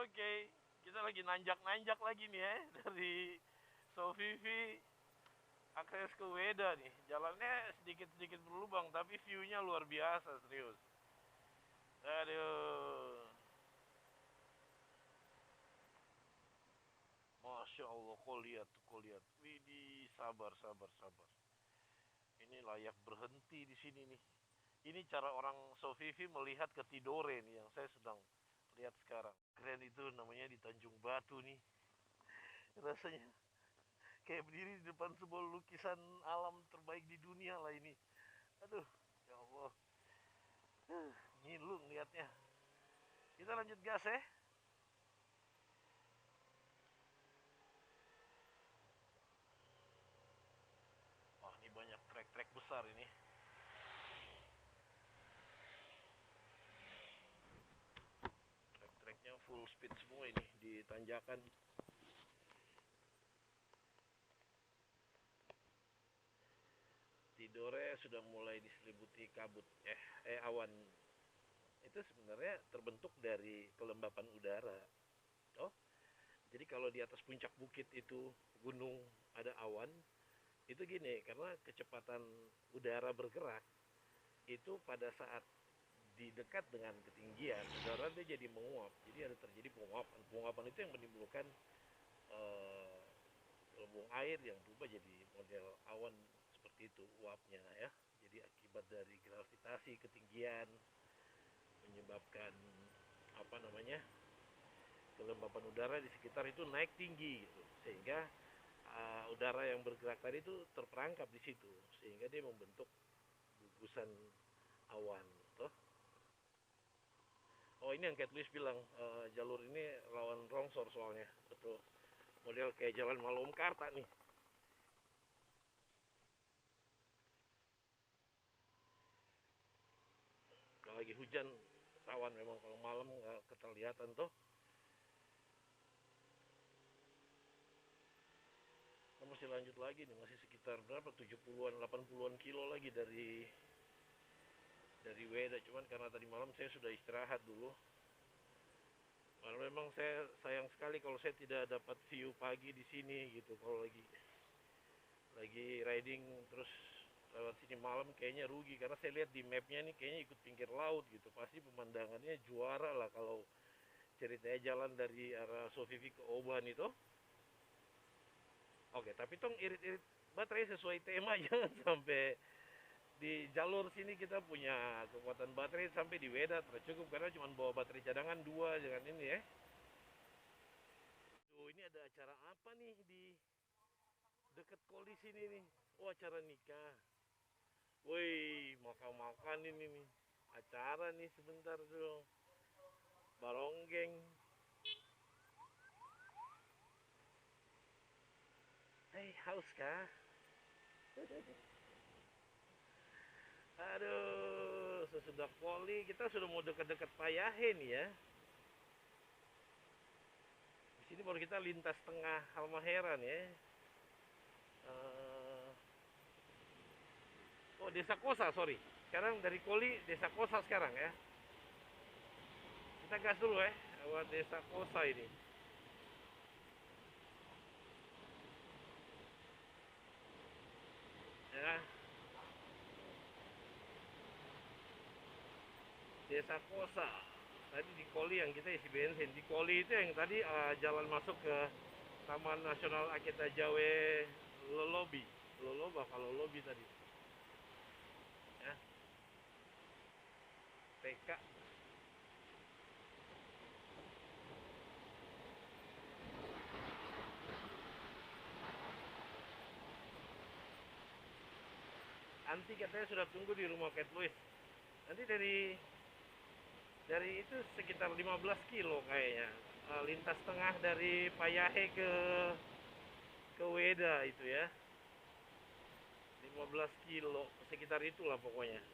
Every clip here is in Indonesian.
Oke, kita lagi nanjak-nanjak lagi nih ya dari Sofifi akses ke Weda nih. Jalannya sedikit-sedikit berlubang tapi view-nya luar biasa serius. Aduh, Masya Allah, kau lihat. Widih, sabar, sabar, sabar. Ini layak berhenti di sini nih. Ini cara orang Sofifi melihat ke Tidore nih yang saya sedang lihat sekarang. Keren itu namanya di Tanjung Batu nih. Rasanya kayak berdiri di depan sebuah lukisan alam terbaik di dunia lah ini. Aduh, ya Allah. Ngilu ngeliatnya. Kita lanjut gas ya. Wah, ini banyak trek-trek besar ini. Trek-treknya full speed semua ini di tanjakan. Tidore sudah mulai diselimuti kabut. Awan. Itu sebenarnya terbentuk dari kelembapan udara. Oh, jadi kalau di atas puncak bukit itu gunung ada awan, itu gini, karena kecepatan udara bergerak itu pada saat di dekat dengan ketinggian udara dia jadi menguap, jadi ada terjadi penguapan itu yang menimbulkan eh, gelembung air yang berubah jadi model awan seperti itu uapnya ya. Jadi akibat dari gravitasi ketinggian menyebabkan apa namanya kelembapan udara di sekitar itu naik tinggi gitu, sehingga udara yang bergerak tadi itu terperangkap di situ sehingga dia membentuk gugusan awan toh. Oh, ini yang Kate Lewis bilang, jalur ini lawan longsor soalnya betul, model kayak jalan Malom Karta nih. Kalau lagi hujan rawan memang, kalau malam nggak keterlihatan tuh. Kita masih lanjut lagi nih, masih sekitar berapa, 70-an 80-an kilo lagi dari Weda. Cuman karena tadi malam saya sudah istirahat dulu. Karena memang saya sayang sekali kalau saya tidak dapat view pagi di sini gitu. Kalau lagi riding terus lewat sini malam kayaknya rugi, karena saya lihat di mapnya nih kayaknya ikut pinggir laut gitu. Pasti pemandangannya juara lah kalau ceritanya jalan dari arah Sofifi ke Oban itu. Oke, tapi tong irit-irit baterai sesuai tema jangan sampai di jalur sini kita punya kekuatan baterai sampai di Weda tercukup, karena cuma bawa baterai cadangan dua, jangan ini ya. Tuh, ini ada acara apa nih di dekat Koli sini nih? Oh, acara nikah. Woi, makan-makan ini nih. Acara nih sebentar dulu. Baronggeng. Hei, haus kah? Aduh, sesudah Koli kita sudah mau dekat-dekat Payahe nih ya. Di sini baru kita lintas tengah Halmaheran ya. Uh, oh, Desa Kosa, sorry. Sekarang dari Koli Desa Kosa sekarang ya. Kita gas dulu ya lewat Desa Kosa ini. Ya, Desa Kosa. Tadi di Koli yang kita isi bensin. Di Koli itu yang tadi jalan masuk ke Taman Nasional Akita Jawe Lolobi. Loloba kalau Lolobi tadi. Ya, TK. Anti katanya sudah tunggu di rumah Kate Louis. Nanti dari itu sekitar 15 kilo kayaknya. Lintas tengah dari Payahe ke Weda itu ya. 15 kilo sekitar itulah pokoknya.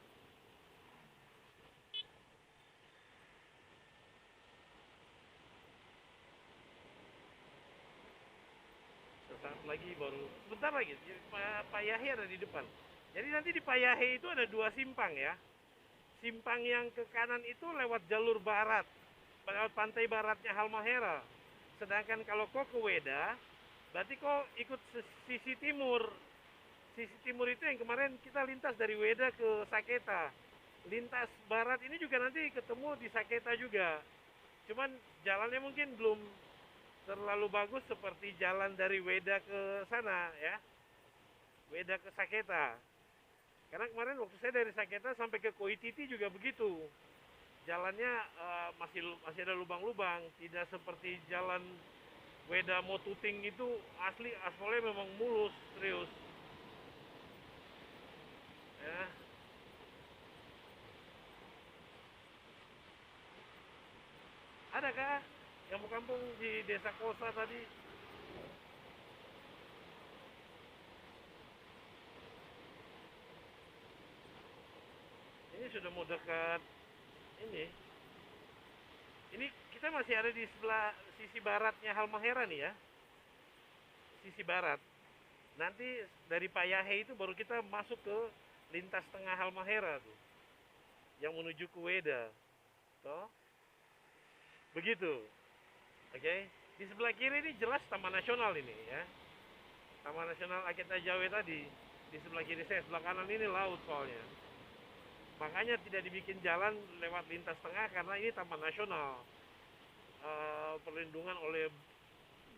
Sesaat lagi baru, bentar lagi Payahe ada di depan. Jadi nanti di Payahe itu ada dua simpang ya. Simpang yang ke kanan itu lewat jalur barat. pantai baratnya Halmahera. Sedangkan kalau kau ke Weda, berarti kau ikut sisi timur. Sisi timur itu yang kemarin kita lintas dari Weda ke Saketa. Lintas barat ini juga nanti ketemu di Saketa juga. Cuman jalannya mungkin belum terlalu bagus seperti jalan dari Weda ke sana ya. Weda ke Saketa. Karena kemarin waktu saya dari Saketa sampai ke Koititi juga begitu. Jalannya masih ada lubang-lubang, tidak seperti jalan Weda Motuting itu asli aspalnya memang mulus, serius. Ya. Adakah yang mau kampung di Desa Kosa tadi? Ini sudah mau dekat ini. Ini kita masih ada di sebelah sisi baratnya Halmahera nih ya. Sisi barat. Nanti dari Payahe itu baru kita masuk ke lintas tengah Halmahera tuh. Yang menuju ke Weda. Toh? Begitu. Oke. Okay? Di sebelah kiri ini jelas Taman Nasional ini ya. Taman Nasional Aketa Jawe tadi. Di sebelah kiri saya, sebelah kanan ini laut soalnya. Makanya tidak dibikin jalan lewat lintas tengah karena ini Taman Nasional. Perlindungan oleh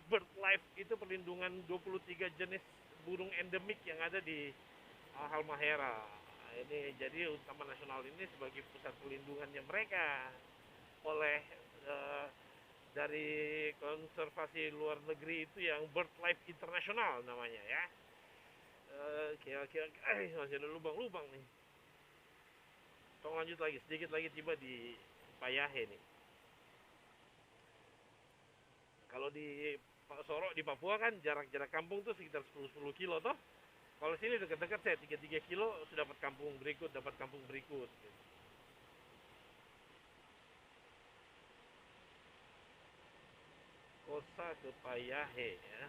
BirdLife itu perlindungan 23 jenis burung endemik yang ada di Halmahera. Ini jadi Taman Nasional ini sebagai pusat perlindungannya mereka oleh dari konservasi luar negeri itu yang BirdLife International namanya ya. Kira-kira masih ada lubang-lubang nih. Tolong lanjut lagi, sedikit lagi tiba di Payahe nih. Kalau di Sorok di Papua kan jarak-jarak kampung tuh sekitar 10 kilo toh. Kalau sini dekat-dekat saya 3 kilo sudah dapat kampung berikut. Kosa ke Payahe ya.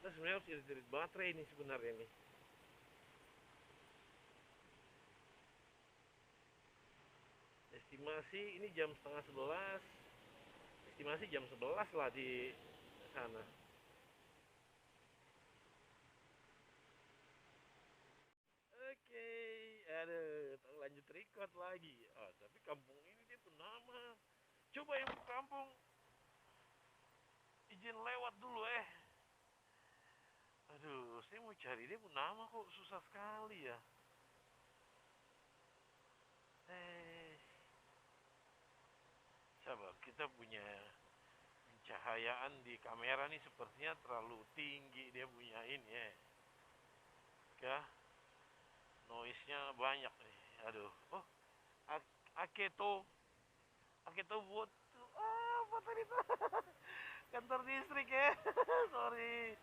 Nah sebenarnya harus irit-irit baterai ini sebenarnya nih. Estimasi ini jam setengah 11. Estimasi jam 11 lah di sana. Oke, aduh, lanjut record lagi. Tapi kampung ini dia pun nama. Coba yang kampung izin lewat dulu Aduh, saya mau cari dia pun nama kok susah sekali ya. Sabar, kita punya pencahayaan di kamera nih sepertinya terlalu tinggi dia punya ini ya. Ya, noise-nya banyak nih. Aduh, Aketo, Aketo buat apa tadi tuh? Kantor distrik ya. Sorry.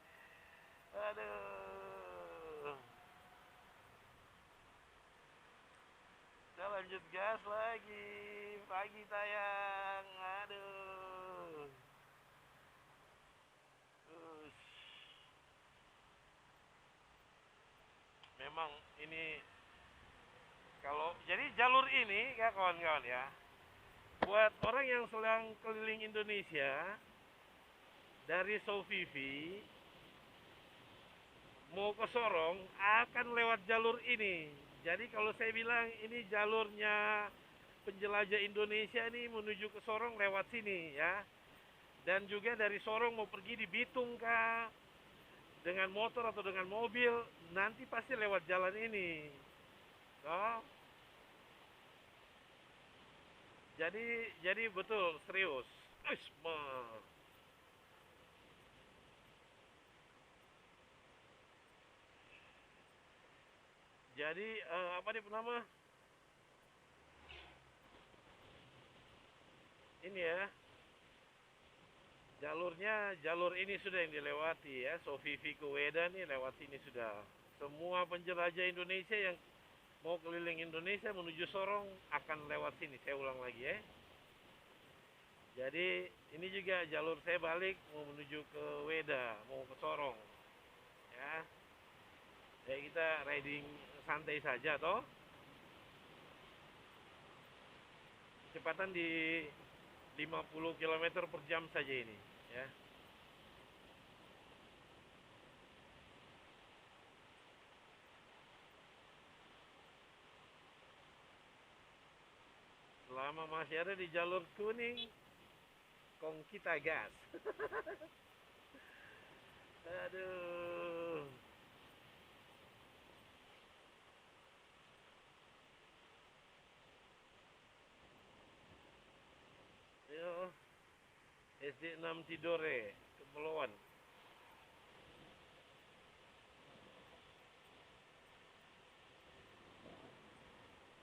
Aduh. Kita lanjut gas lagi. Pagi tayang. Aduh. Memang ini kalau jadi jalur ini ya kawan-kawan ya. Buat orang yang sedang keliling Indonesia dari Sofifi mau ke Sorong akan lewat jalur ini. Jadi kalau saya bilang ini jalurnya penjelajah Indonesia ini menuju ke Sorong lewat sini ya. Dan juga dari Sorong mau pergi di Bitung kah dengan motor atau dengan mobil nanti pasti lewat jalan ini. Oh. Jadi betul serius. Jadi apa nih nama? Ini ya. Jalur ini sudah yang dilewati ya. Sofifi ke Weda nih lewat sini sudah. Semua penjelajah Indonesia yang mau keliling Indonesia menuju Sorong akan lewat sini. Saya ulang lagi ya. Jadi ini juga jalur saya balik mau menuju ke Weda, mau ke Sorong. Ya. Jadi kita riding santai saja toh. Kecepatan di 50 km per jam saja ini, ya. Selama masih ada di jalur kuning, kong kita gas. Aduh. Yo, SD 6 Tidore, Kepulauan.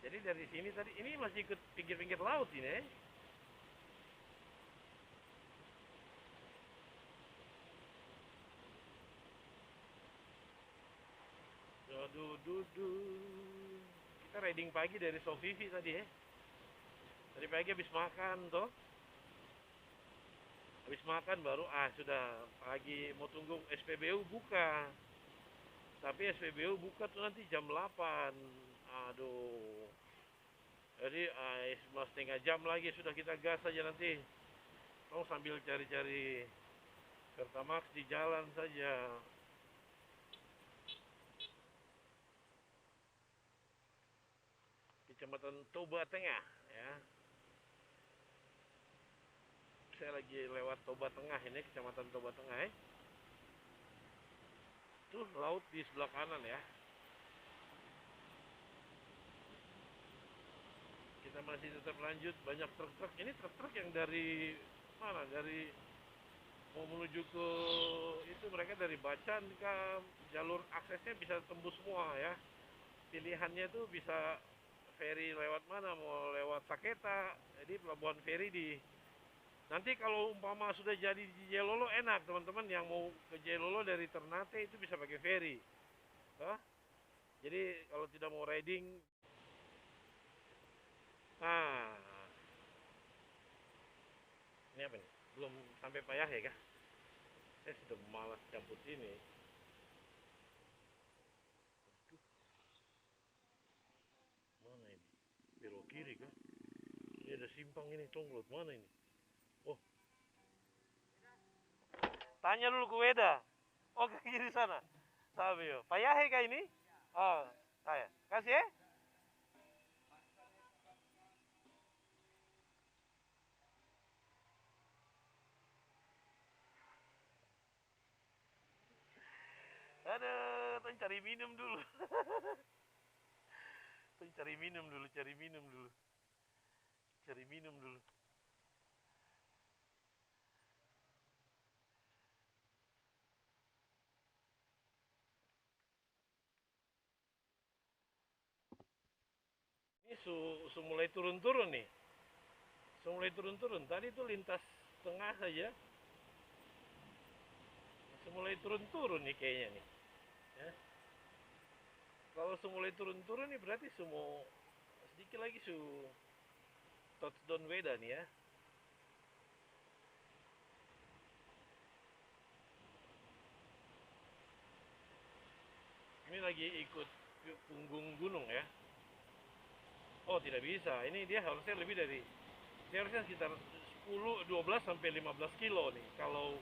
Jadi dari sini tadi, ini masih ikut pinggir-pinggir laut ini, eh. Aduh, kita riding pagi dari Sofifi tadi, eh. Tadi pagi habis makan toh. Habis makan baru sudah pagi mau tunggu SPBU buka. Tapi SPBU buka tuh nanti jam 8. Aduh. Jadi 11,5 jam lagi sudah kita gas saja nanti. Tolong sambil cari-cari Pertamax di jalan saja. Kecamatan Toba Tengah, ya. Saya lagi lewat Toba Tengah ini, Kecamatan Toba Tengah, eh. Tuh laut di sebelah kanan, ya. Kita masih tetap lanjut, banyak truk-truk. Ini truk-truk yang dari mana? Dari mau menuju ke itu, mereka dari Bacan ke jalur aksesnya bisa tembus semua, ya. Pilihannya tuh bisa ferry lewat mana, mau lewat Saketa. Jadi pelabuhan ferry di nanti kalau umpama sudah jadi di Jelolo enak teman-teman yang mau ke Jelolo dari Ternate itu bisa pakai ferry. Hah? Jadi kalau tidak mau riding, nah ini apa nih? Belum sampai payah ya kah? Saya sudah malas cabut ini. Mana ini? Belok kiri kah? Ini ada simpang ini, tunggu, mana ini? Oh, tanya dulu ke Weda. Oh, ke kiri sana. Sabio. Payah kah ini? Oh, saya. Kasih ya. Aduh, tuh cari minum dulu. Tuh cari minum dulu, cari minum dulu. Cari minum dulu. Ini mulai turun-turun nih. Mulai turun-turun. Tadi tuh lintas tengah saja. Mulai turun-turun nih kayaknya nih. Ya. Kalau mulai turun-turun nih berarti semua sedikit lagi touchdown Weda nih ya. Ini lagi ikut punggung gunung ya. Oh, tidak bisa. Ini dia harusnya lebih dari, dia harusnya sekitar 10, 12 sampai 15 kilo nih. Kalau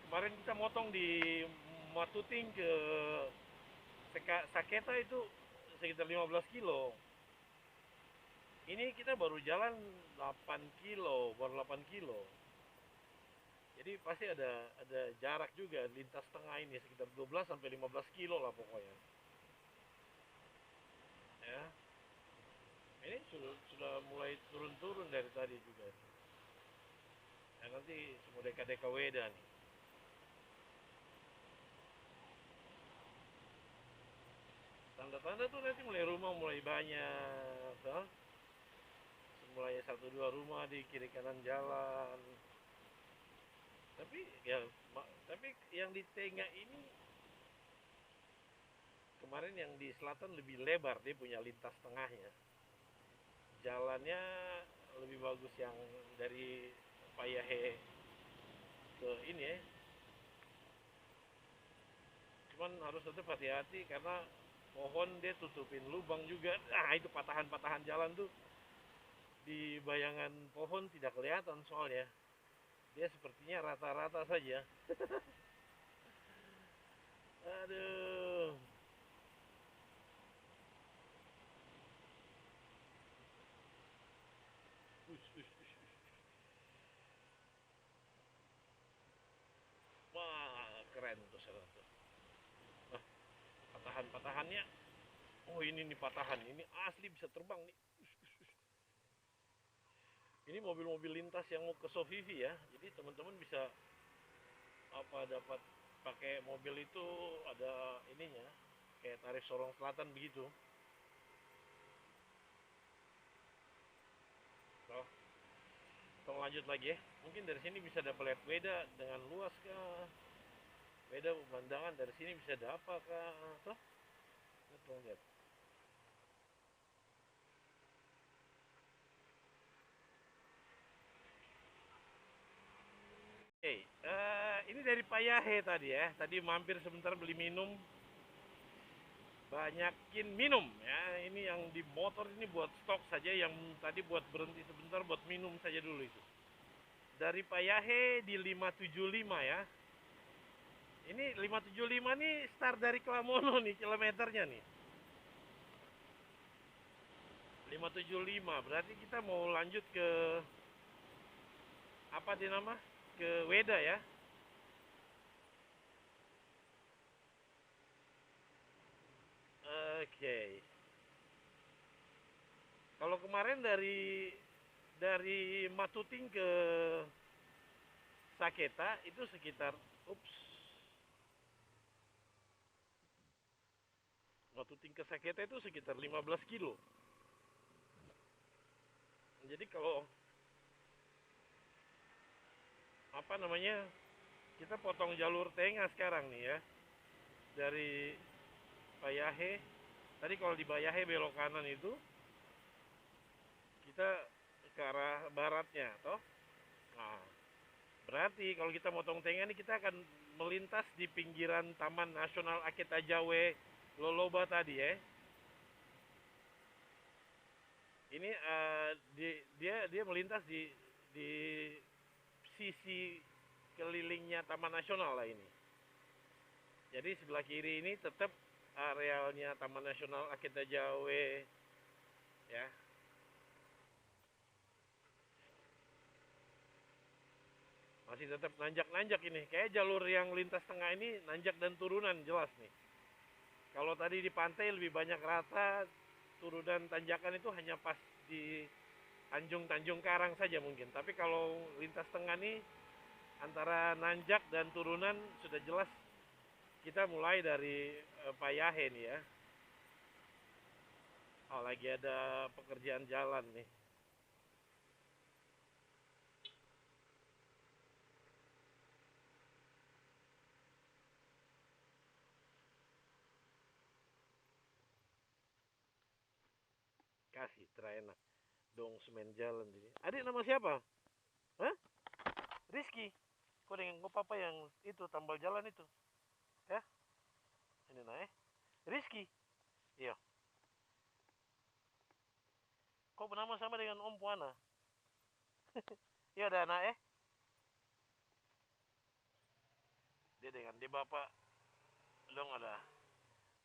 kemarin kita motong di Matuting ke Saketa itu sekitar 15 kilo. Ini kita baru jalan 8 kilo, baru 8 kilo. Jadi pasti ada jarak juga lintas tengah ini sekitar 12 sampai 15 kilo lah pokoknya. Ya. Ini sudah mulai turun-turun dari tadi juga. Ya, nanti semua deka-deka Weda nih. Tanda-tanda tuh nanti mulai rumah mulai banyak, so? Mulai 1-2 rumah di kiri kanan jalan. Tapi ya, tapi yang di tengah ini kemarin yang di selatan lebih lebar, dia punya lintas tengahnya. Jalannya lebih bagus yang dari Payahe ke ini ya. Cuman harus tetap hati-hati karena pohon dia tutupin lubang juga. Nah, itu patahan-patahan jalan tuh di bayangan pohon tidak kelihatan soalnya dia sepertinya rata-rata saja. Aduh. Ush, ush, ush, ush. Wah, keren tuh saudara tuh. Nah, patahan-patahannya. Oh, ini nih patahan. Ini asli bisa terbang nih. Ush, ush, ush. Ini mobil-mobil lintas yang mau ke Sofivi ya. Jadi teman-teman bisa dapat pakai mobil itu ada ininya. Kayak tarif Sorong Selatan begitu. Oh, kita lanjut lagi ya. Mungkin dari sini bisa dapat lihat Weda dengan luas kah? Weda pemandangan dari sini bisa dapat kah? Tuh, kita lihat. Oke, ini dari Pak Yahe tadi ya. Tadi mampir sebentar beli minum. Banyakin minum ya. Ini yang di motor ini buat stok saja. Yang tadi buat berhenti sebentar buat minum saja dulu itu. Dari Pak Yahe di 575 ya. Ini 575 nih start dari Klamono nih kilometernya nih. 575 berarti kita mau lanjut ke apa sih nama? Ke Weda ya. Oke. Kalau kemarin dari Matuting ke Saketa itu sekitar ups Matuting ke Saketa itu sekitar 15 kilo. Jadi kalau apa namanya kita potong jalur tengah sekarang nih ya dari Bayahe. Tadi kalau di Bayahe belok kanan itu kita ke arah baratnya toh. Nah, berarti kalau kita motong tengah ini kita akan melintas di pinggiran Taman Nasional Aketa Jawe Loloba tadi ya. Ini dia melintas di sisi kelilingnya Taman Nasional lah ini. Jadi sebelah kiri ini tetap arealnya Taman Nasional Akita Jawe ya. Masih tetap nanjak-nanjak ini. Kayak jalur yang lintas tengah ini nanjak dan turunan jelas nih. Kalau tadi di pantai lebih banyak rata, turunan tanjakan itu hanya pas di Tanjung Karang saja mungkin. Tapi kalau lintas tengah nih antara nanjak dan turunan sudah jelas kita mulai dari Payahe nih ya. Oh, lagi ada pekerjaan jalan nih. Kasih terenak dong semen jalan jadi. Adik nama siapa? Hah? Rizky. Kok dengan gue papa yang itu tambal jalan itu? Ya? Ini nah Rizky. Iya. Kok bernama sama dengan Om Puana? Iya ada anak dia dengan dia bapak dong ada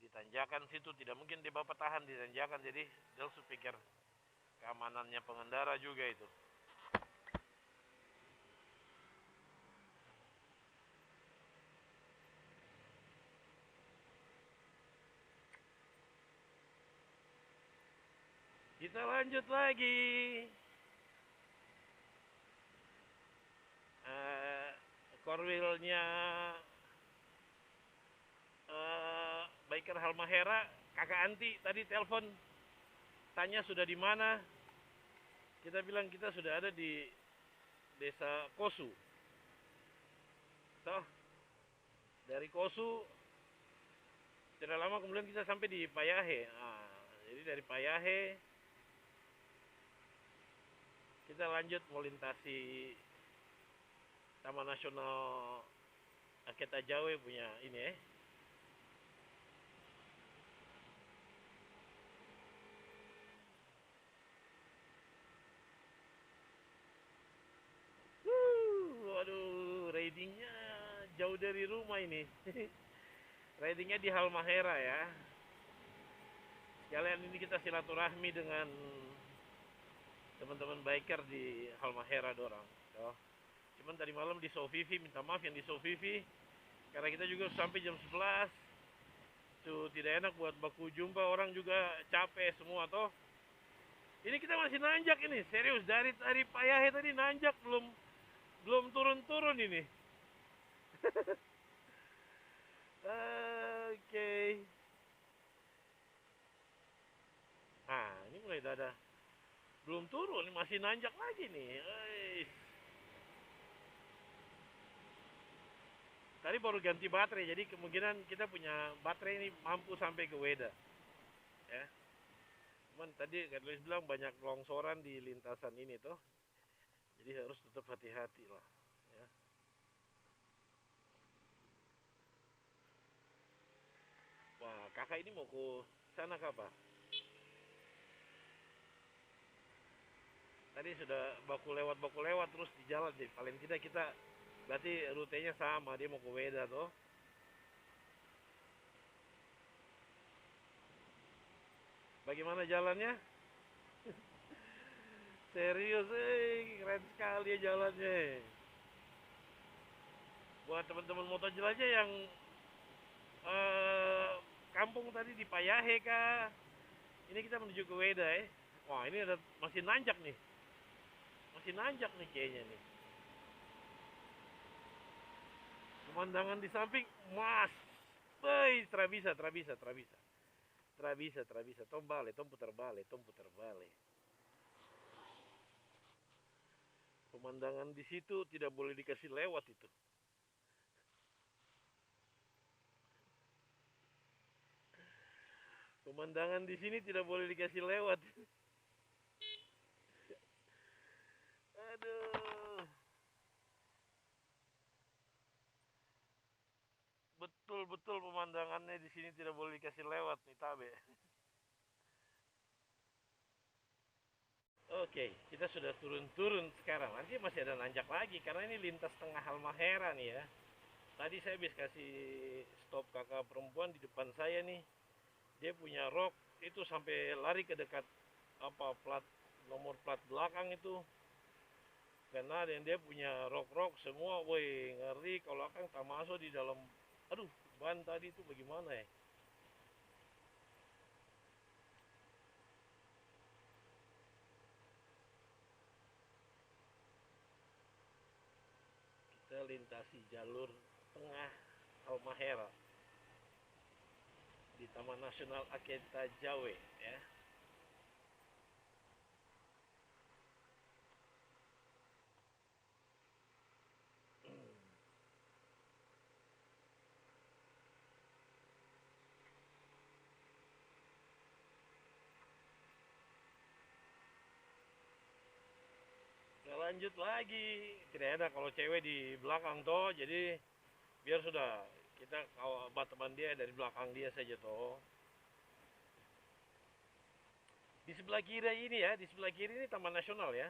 di tanjakan situ tidak mungkin dia bapak tahan di tanjakan jadi dia harus pikir keamanannya pengendara juga itu. Kita lanjut lagi. Uh, Korwilnya Biker Halmahera, kakak Anti tadi telepon tanya sudah di mana. Kita bilang kita sudah ada di desa Kosu. Toh dari Kosu tidak lama kemudian kita sampai di Payahe. Nah, jadi dari Payahe kita lanjut melintasi Taman Nasional Aketa Jawe punya ini dari rumah ini. Ridingnya di Halmahera ya. Sekalian ini kita silaturahmi dengan teman-teman biker di Halmahera dorang. Oh. Cuman tadi malam di Sofifi, minta maaf yang di Sofifi karena kita juga sampai jam 11. Tuh tidak enak buat baku jumpa, orang juga capek semua toh. Ini kita masih nanjak ini, serius dari Payahe tadi nanjak belum turun-turun ini. Oke. Nah, ini mulai ada belum turun, masih nanjak lagi nih. Tadi baru ganti baterai, jadi kemungkinan kita punya baterai ini mampu sampai ke Weda. Ya. Cuman tadi kan Luis bilang banyak longsoran di lintasan ini tuh. Jadi harus tetap hati-hati lah. Ya. Wah, kakak ini mau ke sana kapan? Tadi sudah baku lewat terus di jalan sih. Paling tidak kita berarti rutenya sama, dia mau ke Weda tuh. Bagaimana jalannya? Serius, keren sekali ya jalannya. Buat teman-teman motor jelajah yang eh, kampung tadi di Payahe kah? Ini kita menuju ke Weda ya. Wah, ini ada masih nanjak nih. Masih nanjak nih kayaknya nih. Pemandangan di samping, mas. Woi, terabisa, terabisa, terabisa. Terabisa, terabisa. Tom bale, tom putar bale, tom putar bale. Pemandangan di situ tidak boleh dikasih lewat itu. Pemandangan di sini tidak boleh dikasih lewat. Aduh. Betul-betul pemandangannya di sini tidak boleh dikasih lewat nih Tabe. Oke, kita sudah turun-turun sekarang. Nanti masih ada nanjak lagi karena ini lintas tengah Halmahera nih ya. Tadi saya habis kasih stop kakak perempuan di depan saya nih. Dia punya rok itu sampai lari ke dekat apa nomor plat belakang itu. Karena yang dia punya rok-rok semua, woi ngeri kalau akan tak masuk di dalam. Aduh, ban tadi itu bagaimana ya? Kita lintasi jalur tengah Halmahera di Taman Nasional Aketa Jawe ya. Kita lanjut lagi. Tidak enak kalau cewek di belakang toh, jadi biar sudah kita kalau teman dia dari belakang dia saja toh. Di sebelah kiri ini ya, di sebelah kiri ini Taman Nasional ya.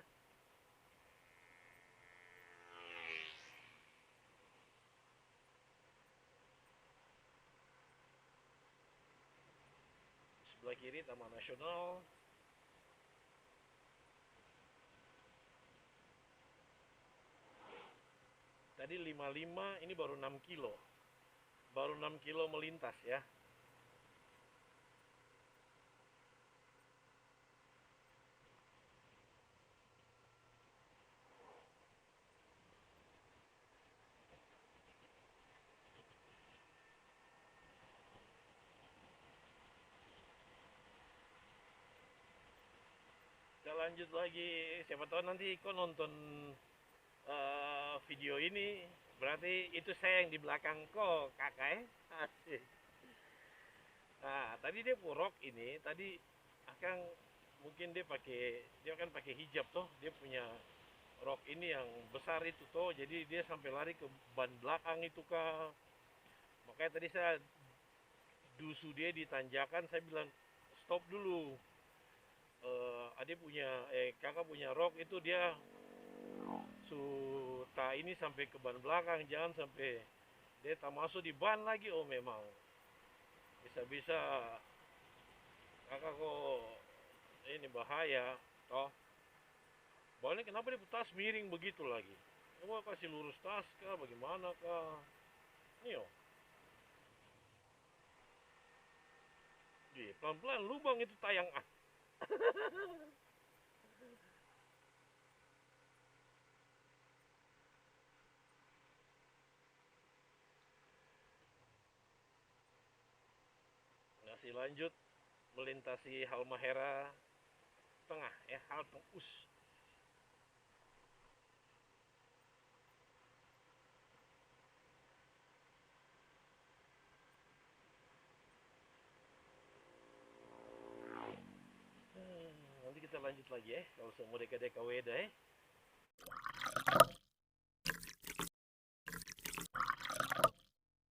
Sebelah kiri Taman Nasional. Tadi 55, ini baru 6 kilo. Baru 6 kilo melintas ya. Kita lanjut lagi. Siapa tahu nanti kau nonton video ini, berarti itu saya yang di belakang kok kakak ya. Asik. Nah tadi dia rok ini tadi akan mungkin dia kan pakai hijab toh, dia punya rok ini yang besar itu toh, jadi dia sampai lari ke ban belakang itu kak. Makanya tadi saya dusu dia di tanjakan, saya bilang stop dulu. Adik punya kakak punya rok itu dia suta ini sampai ke ban belakang, jangan sampai Dia tak masuk di ban lagi. Oh memang bisa-bisa kakak kok ini bahaya toh. Bannya kenapa dia tas miring begitu lagi? Coba kasih lurus tas kah, bagaimana kah? Nih oh, pelan-pelan lubang itu tayang ah. Masih lanjut melintasi Halmahera Tengah Halteng Us. Nanti kita lanjut lagi kalau semua deka-deka weda